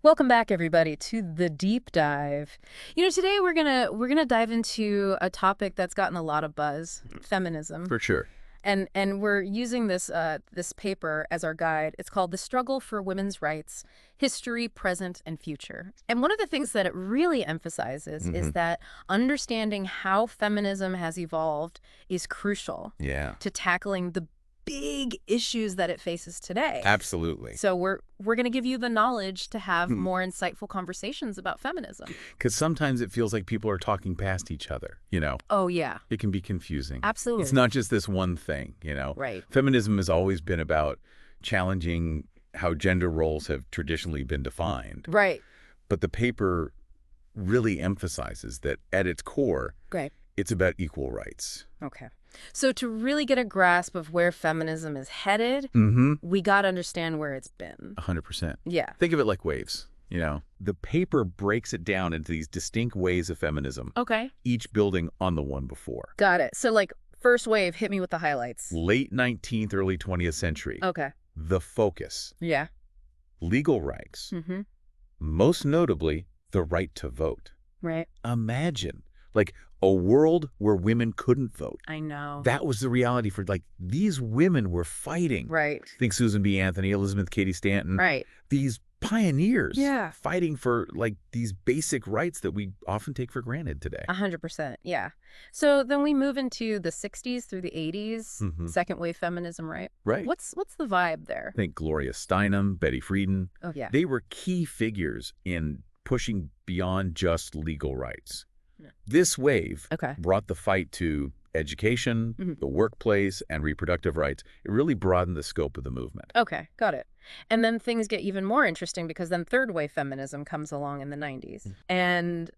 Welcome back, everybody, to the deep dive. Today we're gonna dive into a topic that's gotten a lot of buzz: feminism. For sure. And we're using this paper as our guide. It's called "The Struggle for Women's Rights: History, Present, and Future." And one of the things that it really emphasizes is that understanding how feminism has evolved is crucial Yeah. to tackling the big issues that it faces today. Absolutely. So we're going to give you the knowledge to have more insightful conversations about feminism. Because sometimes it feels like people are talking past each other. Oh, yeah. It can be confusing. Absolutely. It's not just this one thing. Right. Feminism has always been about challenging how gender roles have traditionally been defined. Right. But the paper really emphasizes that at its core, Great. it's about equal rights. Okay. So to really get a grasp of where feminism is headed, we got to understand where it's been. 100%. Yeah. Think of it like waves. The paper breaks it down into these distinct ways of feminism, Okay. each building on the one before. Got it. So first wave, hit me with the highlights. Late 19th, early 20th century. Okay. The focus. Yeah. Legal rights. Mm-hmm. Most notably, the right to vote. Right. Imagine, a world where women couldn't vote. I know. That was the reality for, these women were fighting. Right. Think Susan B. Anthony, Elizabeth Cady Stanton. Right. These pioneers. Yeah. Fighting for, these basic rights that we often take for granted today. 100%. Yeah. So then we move into the 60s through the 80s, second wave feminism, right? Right. What's the vibe there? Think Gloria Steinem, Betty Friedan. Oh, yeah. They were key figures in pushing beyond just legal rights. Yeah. This wave Okay. brought the fight to education, the workplace, and reproductive rights. It really broadened the scope of the movement. Okay, got it. And then things get even more interesting because then third wave feminism comes along in the 90s. And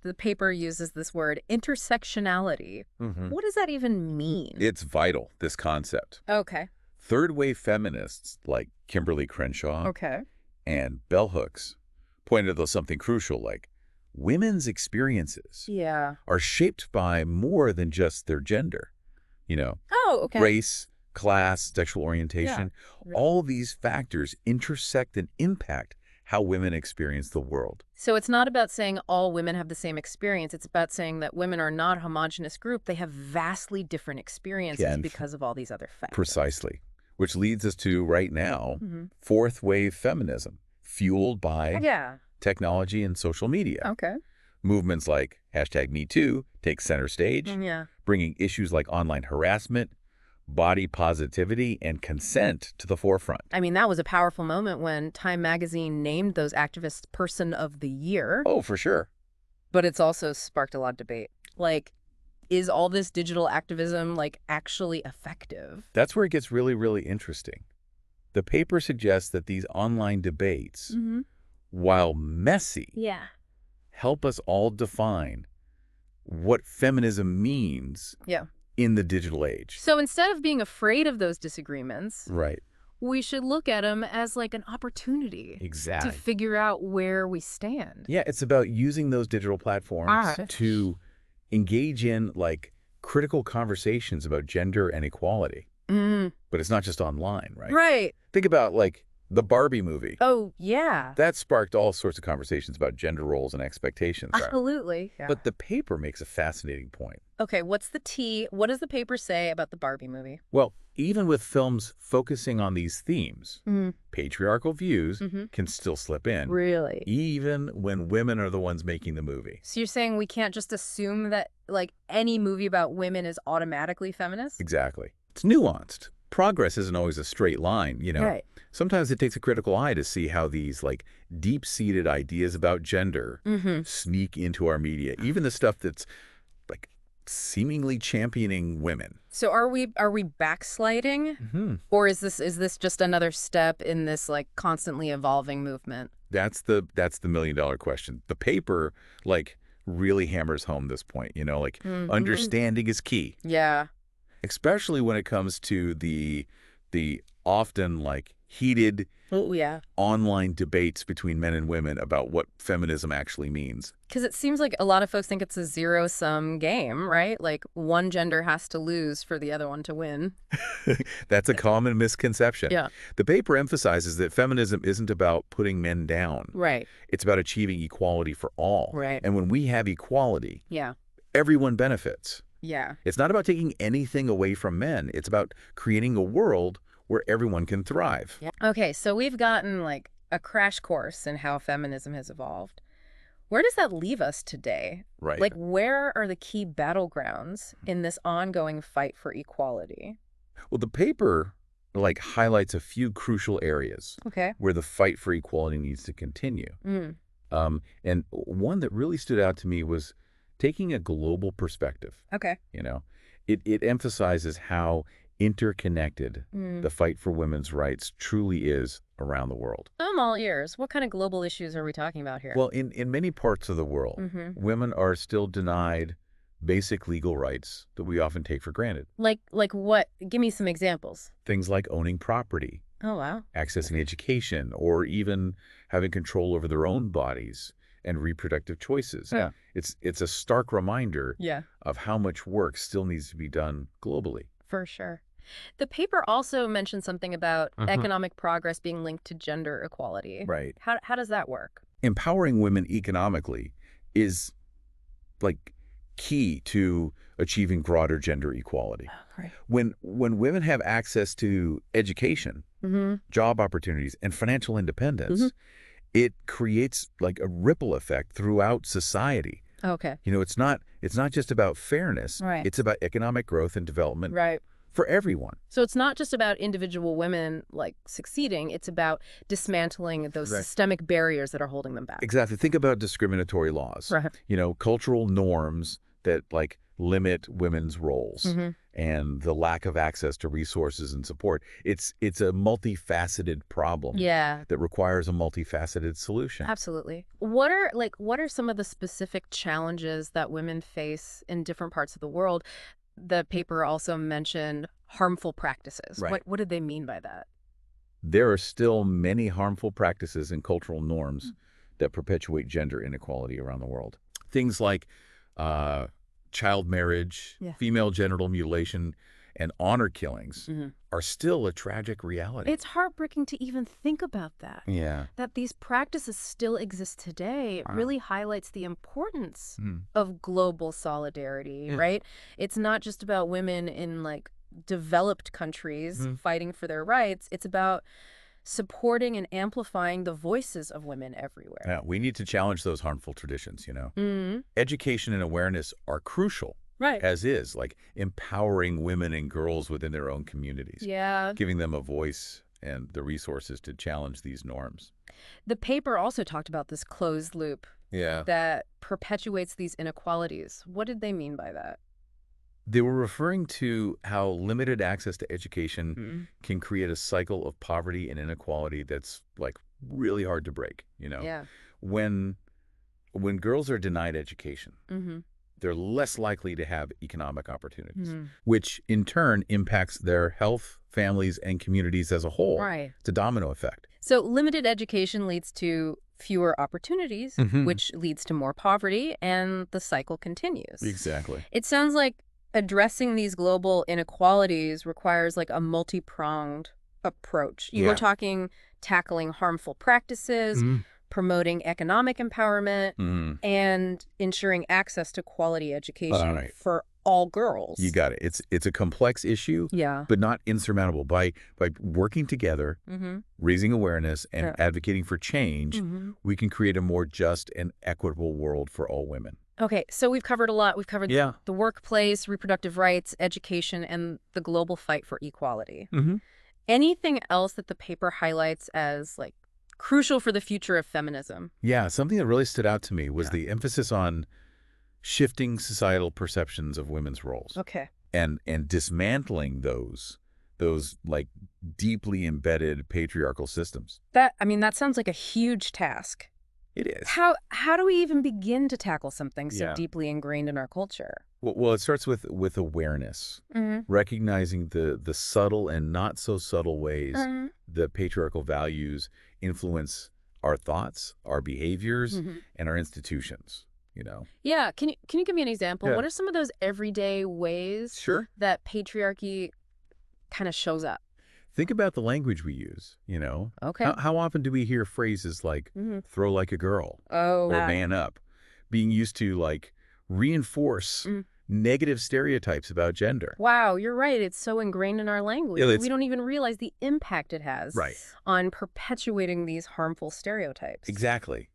the paper uses this word intersectionality. What does that even mean? It's vital, this concept. Okay. Third wave feminists like Kimberly Crenshaw Okay. and bell hooks pointed to something crucial, like women's experiences Yeah. are shaped by more than just their gender. Oh, okay. Race, class, sexual orientation, Yeah. all these factors intersect and impact how women experience the world. So it's not about saying all women have the same experience. It's about saying that women are not a homogenous group. They have vastly different experiences And because of all these other factors. Precisely. Which leads us to, right now, fourth wave feminism, fueled by Yeah. technology and social media. Okay. Movements like #MeToo take center stage, Yeah. bringing issues like online harassment, body positivity, and consent to the forefront. I mean, that was a powerful moment when Time magazine named those activists Person of the Year. Oh, for sure. But it's also sparked a lot of debate. Is all this digital activism, actually effective? That's where it gets really, really interesting. The paper suggests that these online debates, while messy, Yeah. help us all define what feminism means Yeah. in the digital age. So instead of being afraid of those disagreements, Right. we should look at them as an opportunity Exactly. to figure out where we stand. Yeah, it's about using those digital platforms to engage in critical conversations about gender and equality. But it's not just online, right? Right. Think about the Barbie movie. Oh, yeah. That sparked all sorts of conversations about gender roles and expectations. Absolutely. Yeah. But the paper makes a fascinating point. Okay, what's the tea? What does the paper say about the Barbie movie? Well, even with films focusing on these themes, patriarchal views can still slip in. Really? Even when women are the ones making the movie. So you're saying we can't just assume that, any movie about women is automatically feminist? Exactly. It's nuanced. Progress isn't always a straight line, Right. Sometimes it takes a critical eye to see how these, deep-seated ideas about gender sneak into our media. Even the stuff that's, seemingly championing women. So are we backsliding? Or is this just another step in this, constantly evolving movement? That's the million-dollar question. The paper, really hammers home this point, understanding is key. Yeah. Especially when it comes to the often heated Oh, yeah. online debates between men and women about what feminism actually means. Because it seems like a lot of folks think it's a zero-sum game, right? Like one gender has to lose for the other one to win. That's a common misconception. Yeah. The paper emphasizes that feminism isn't about putting men down. Right. It's about achieving equality for all. Right. And when we have equality, Yeah. everyone benefits. Yeah. It's not about taking anything away from men. It's about creating a world where everyone can thrive. Yeah. Okay, so we've gotten like a crash course in how feminism has evolved. Where does that leave us today? Right. Like, where are the key battlegrounds in this ongoing fight for equality? Well, the paper highlights a few crucial areas Okay. where the fight for equality needs to continue. Mm. And one that really stood out to me was taking a global perspective. Okay. You know, it emphasizes how interconnected the fight for women's rights truly is around the world. I'm all ears. What kind of global issues are we talking about here? Well, in many parts of the world, women are still denied basic legal rights that we often take for granted. Like what? Give me some examples. Things like owning property, Oh, wow. accessing education, or even having control over their own bodies and reproductive choices. Yeah. It's a stark reminder Yeah. of how much work still needs to be done globally. For sure. The paper also mentioned something about economic progress being linked to gender equality. Right. How does that work? Empowering women economically is key to achieving broader gender equality. Right. When women have access to education, job opportunities, and financial independence, it creates a ripple effect throughout society. Okay. It's not just about fairness. Right. It's about economic growth and development Right. for everyone. So it's not just about individual women succeeding, it's about dismantling those systemic barriers that are holding them back. Exactly. Think about discriminatory laws. Right. Cultural norms that limit women's roles and the lack of access to resources and support. It's a multifaceted problem that requires a multifaceted solution. Absolutely. What are some of the specific challenges that women face in different parts of the world? The paper also mentioned harmful practices. Right. What did they mean by that? There are still many harmful practices and cultural norms that perpetuate gender inequality around the world. Things like child marriage, female genital mutilation, and honor killings are still a tragic reality. It's heartbreaking to even think about that. Yeah. That these practices still exist today really highlights the importance of global solidarity, right? It's not just about women in developed countries fighting for their rights. It's about supporting and amplifying the voices of women everywhere. Yeah, we need to challenge those harmful traditions, Education and awareness are crucial. Right. As is, empowering women and girls within their own communities. Yeah. Giving them a voice and the resources to challenge these norms. The paper also talked about this closed loop that perpetuates these inequalities. What did they mean by that? They were referring to how limited access to education can create a cycle of poverty and inequality that's really hard to break, Yeah. When girls are denied education, they're less likely to have economic opportunities, which in turn impacts their health, families, and communities as a whole. Right. It's a domino effect. So limited education leads to fewer opportunities, which leads to more poverty, and the cycle continues. Exactly. It sounds like addressing these global inequalities requires a multi-pronged approach. You were talking tackling harmful practices, promoting economic empowerment, and ensuring access to quality education for all girls. You got it. It's a complex issue, but not insurmountable. By working together, raising awareness, and advocating for change, we can create a more just and equitable world for all women. Okay, so we've covered a lot. We've covered the workplace, reproductive rights, education, and the global fight for equality. Anything else that the paper highlights as crucial for the future of feminism? Yeah, something that really stood out to me was the emphasis on shifting societal perceptions of women's roles. Okay. And dismantling those deeply embedded patriarchal systems. That sounds like a huge task. It is. How do we even begin to tackle something so deeply ingrained in our culture? Well, it starts with awareness, recognizing the subtle and not so subtle ways the patriarchal values influence our thoughts, our behaviors, and our institutions, you know? Yeah. Can you give me an example? Yeah. What are some of those everyday ways Sure. that patriarchy kind of shows up? Think about the language we use, you know? Okay. How often do we hear phrases like, throw like a girl, Oh. or man up, being used to, like, reinforce negative stereotypes about gender? Wow, you're right. It's so ingrained in our language. Yeah, We don't even realize the impact it has Right. on perpetuating these harmful stereotypes. Exactly.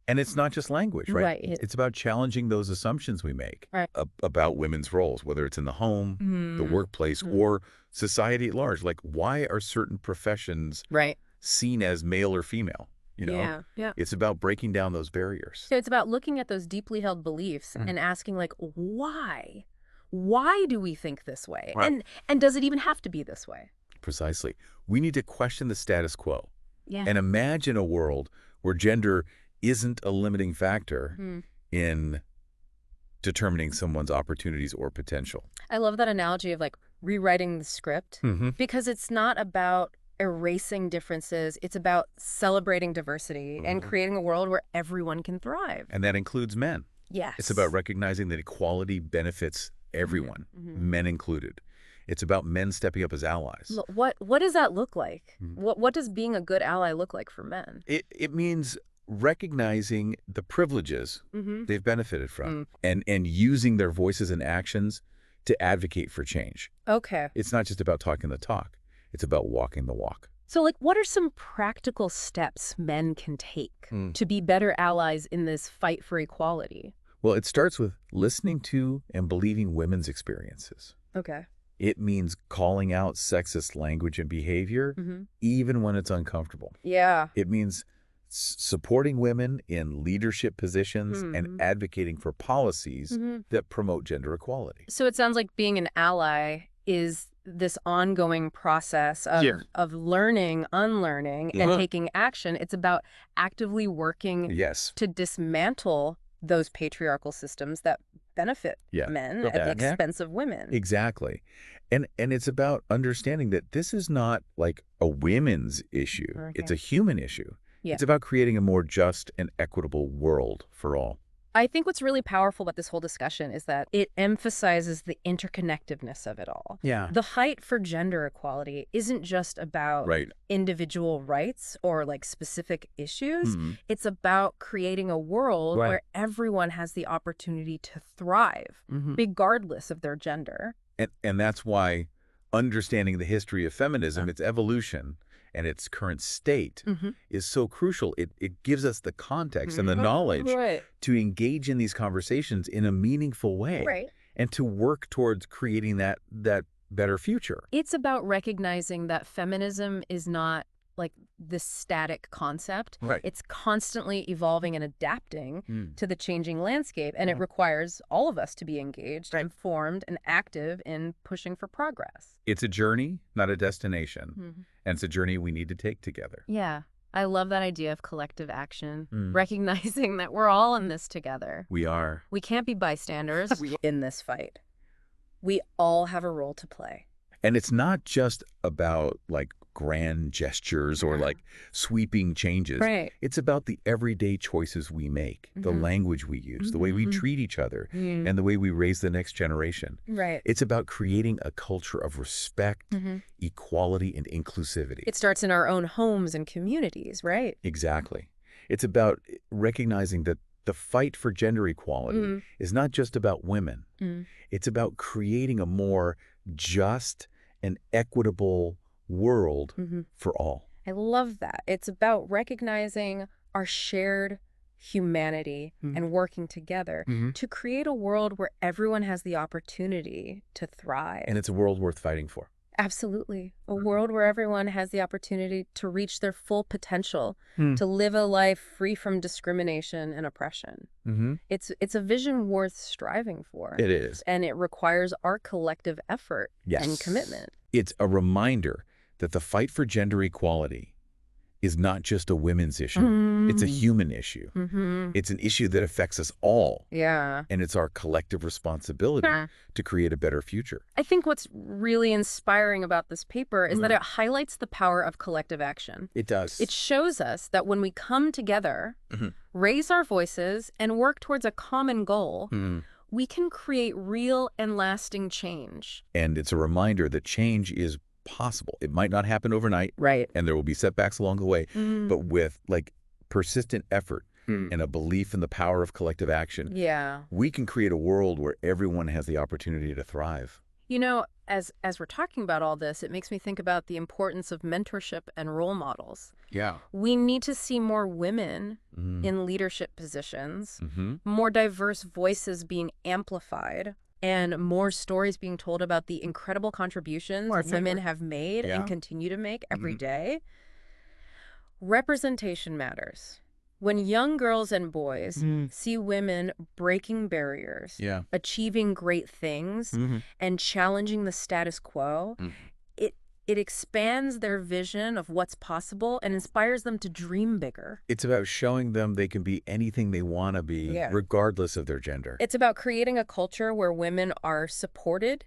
And it's not just language, right? Right. It's about challenging those assumptions we make Right. about women's roles, whether it's in the home, the workplace, or society at large. Like, why are certain professions Right. seen as male or female? You know, Yeah. Yeah. it's about breaking down those barriers. So it's about looking at those deeply held beliefs and asking, like, why? Why do we think this way? Right. And does it even have to be this way? Precisely. We need to question the status quo Yeah. and imagine a world where gender isn't a limiting factor in determining someone's opportunities or potential. I love that analogy of like rewriting the script because it's not about erasing differences. It's about celebrating diversity and creating a world where everyone can thrive. And that includes men. Yes. It's about recognizing that equality benefits everyone, men included. It's about men stepping up as allies. What does that look like? What does being a good ally look like for men? It means recognizing the privileges they've benefited from and using their voices and actions to advocate for change. Okay. It's not just about talking the talk. It's about walking the walk. So, like, what are some practical steps men can take to be better allies in this fight for equality? Well, it starts with listening to and believing women's experiences. Okay. It means calling out sexist language and behavior, even when it's uncomfortable. Yeah. It means supporting women in leadership positions and advocating for policies that promote gender equality. So it sounds like being an ally is this ongoing process of learning, unlearning, and taking action. It's about actively working to dismantle those patriarchal systems that benefit men at the expense of women. Exactly. And it's about understanding that this is not like a women's issue. It's a human issue. Yeah. It's about creating a more just and equitable world for all. I think what's really powerful about this whole discussion is that it emphasizes the interconnectedness of it all. Yeah. The fight for gender equality isn't just about individual rights or like specific issues. It's about creating a world where everyone has the opportunity to thrive, regardless of their gender. And that's why understanding the history of feminism, its evolution, and its current state is so crucial. It gives us the context and the knowledge to engage in these conversations in a meaningful way and to work towards creating that better future. It's about recognizing that feminism is not like this static concept. It's constantly evolving and adapting to the changing landscape, and it requires all of us to be engaged, informed, and active in pushing for progress. It's a journey, not a destination, and it's a journey we need to take together. Yeah, I love that idea of collective action, recognizing that we're all in this together. We are. We can't be bystanders in this fight. We all have a role to play. And it's not just about like grand gestures or like sweeping changes. It's about the everyday choices we make, the language we use, the way we treat each other, and the way we raise the next generation. It's about creating a culture of respect, equality, and inclusivity. It starts in our own homes and communities, right? Exactly. It's about recognizing that the fight for gender equality is not just about women. It's about creating a more just and equitable world for all. I love that. It's about recognizing our shared humanity and working together to create a world where everyone has the opportunity to thrive. And it's a world worth fighting for. Absolutely. A world where everyone has the opportunity to reach their full potential, to live a life free from discrimination and oppression. It's a vision worth striving for. It is. And it requires our collective effort and commitment. It's a reminder that the fight for gender equality is not just a women's issue. It's a human issue. It's an issue that affects us all. Yeah. And it's our collective responsibility to create a better future. I think what's really inspiring about this paper is that it highlights the power of collective action. It does. It shows us that when we come together, raise our voices, and work towards a common goal, we can create real and lasting change. And it's a reminder that change is possible. It might not happen overnight. Right. And there will be setbacks along the way. But with persistent effort and a belief in the power of collective action, we can create a world where everyone has the opportunity to thrive. You know, as we're talking about all this, it makes me think about the importance of mentorship and role models. Yeah. We need to see more women in leadership positions, more diverse voices being amplified, and more stories being told about the incredible contributions women have made and continue to make every day. Representation matters. When young girls and boys see women breaking barriers, achieving great things, and challenging the status quo, it expands their vision of what's possible and inspires them to dream bigger. It's about showing them they can be anything they want to be, regardless of their gender. It's about creating a culture where women are supported,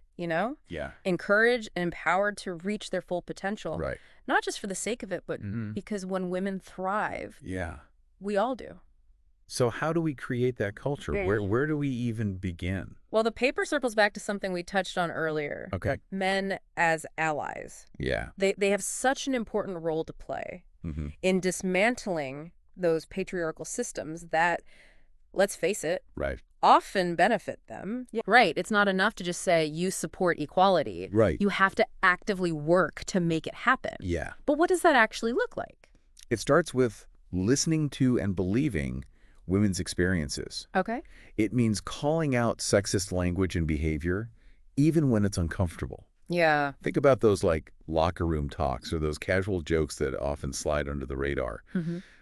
encouraged and empowered to reach their full potential. Right. Not just for the sake of it, but because when women thrive, we all do. So how do we create that culture? Where do we even begin? Well, the paper circles back to something we touched on earlier. Okay. Men as allies. Yeah. They have such an important role to play in dismantling those patriarchal systems that, let's face it, often benefit them. Right. It's not enough to just say you support equality. Right. You have to actively work to make it happen. Yeah. But what does that actually look like? It starts with listening to and believing women's experiences. Okay. It means calling out sexist language and behavior, even when it's uncomfortable. Yeah. Think about those locker room talks or those casual jokes that often slide under the radar.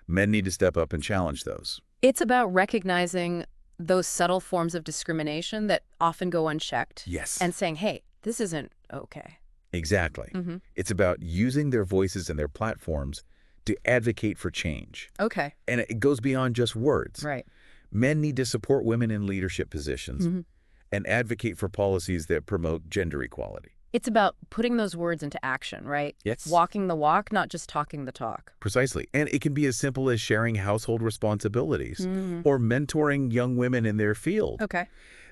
Men need to step up and challenge those. It's about recognizing those subtle forms of discrimination that often go unchecked. Yes. And saying, hey, this isn't okay. Exactly. It's about using their voices and their platforms to advocate for change. Okay. And it goes beyond just words. Right. Men need to support women in leadership positions and advocate for policies that promote gender equality. It's about putting those words into action, right? Yes. Walking the walk, not just talking the talk. Precisely. And it can be as simple as sharing household responsibilities or mentoring young women in their field. Okay.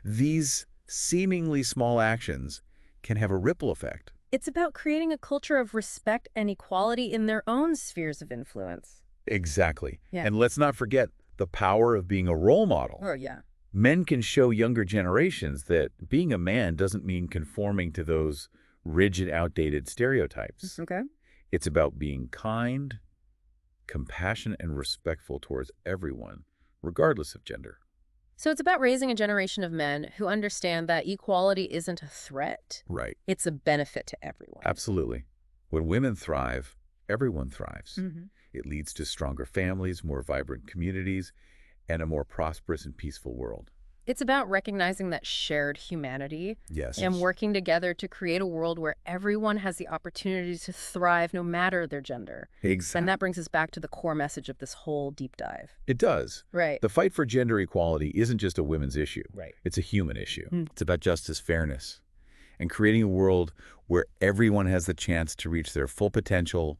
These seemingly small actions can have a ripple effect. It's about creating a culture of respect and equality in their own spheres of influence. Exactly. Yeah. And let's not forget the power of being a role model. Oh, yeah. Men can show younger generations that being a man doesn't mean conforming to those rigid, outdated stereotypes. Okay. It's about being kind, compassionate, and respectful towards everyone, regardless of gender. So it's about raising a generation of men who understand that equality isn't a threat. Right. It's a benefit to everyone. Absolutely. When women thrive, everyone thrives. It leads to stronger families, more vibrant communities, and a more prosperous and peaceful world. It's about recognizing that shared humanity Yes. and working together to create a world where everyone has the opportunity to thrive no matter their gender. Exactly. And that brings us back to the core message of this whole deep dive. It does. Right. The fight for gender equality isn't just a women's issue. Right. It's a human issue. It's about justice, fairness, and creating a world where everyone has the chance to reach their full potential,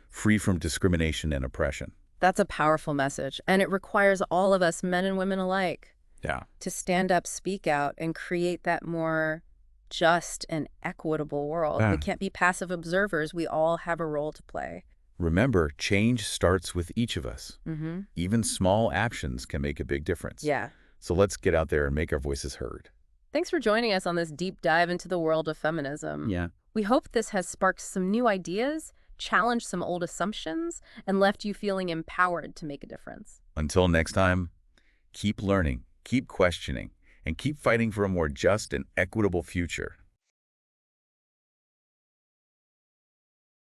free from discrimination and oppression. That's a powerful message, and it requires all of us, men and women alike, to stand up, speak out, and create that more just and equitable world. We can't be passive observers. We all have a role to play. Remember, change starts with each of us. Even small actions can make a big difference. Yeah. So let's get out there and make our voices heard. Thanks for joining us on this deep dive into the world of feminism. Yeah. We hope this has sparked some new ideas, challenged some old assumptions, and left you feeling empowered to make a difference. Until next time, keep learning, keep questioning, and keep fighting for a more just and equitable future.